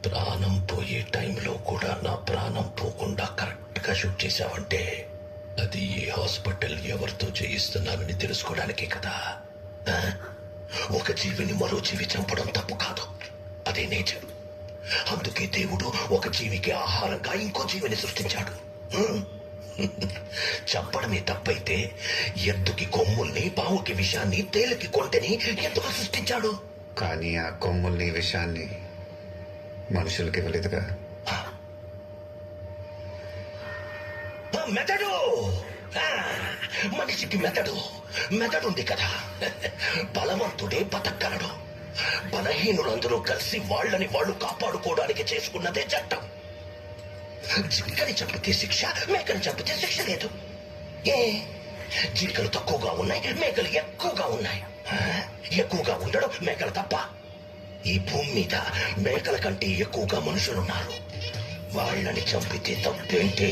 ప్రాణం పోయే టైంలో కూడా నా ప్రాణం పోకుండా కరెక్ట్ గా షూట్ చేశావంటే అది ఏ హాస్పిటల్ ఎవరితో చేయిస్తున్నానని తెలుసుకోవడానికే కదా. ఆ? ఒక జీవిని మరో జీవి చంపడం తప్పు కాదు, అదే నేచర్. అందుకే దేవుడు ఒక జీవికి ఆహారంగా ఇంకో జీవిని సృష్టించాడు. చంపడమే తప్పైతే ఎద్దుకి కొమ్ముల్ని, పావుకి విషాన్ని, తేలికి కొంటెని ఎందుకు సృష్టించాడు? కానీ ఆ కొమ్ముల్ని, విషాన్ని మనుషులకి ఇవ్వలేదుగా. మెదడు, మనిషికి మెదడుంది కదా. బలవంతుడే బతకగలడు. బలహీనులందరూ కలిసి వాళ్ళని వాళ్ళు కాపాడుకోవడానికి చేసుకున్నదే చట్టం. జింకని చంపితే శిక్ష, మేకని చంపితే శిక్ష లేదు. ఏ జింకలు తక్కువగా ఉన్నాయి, మేకలు ఎక్కువగా ఉన్నాయి. ఎక్కువగా ఉండడం మేకలు తప్ప. ఈ భూమి మీద మేకల కంటే ఎక్కువగా మనుషులున్నారు. వాళ్ళని చంపితే తప్పేంటి?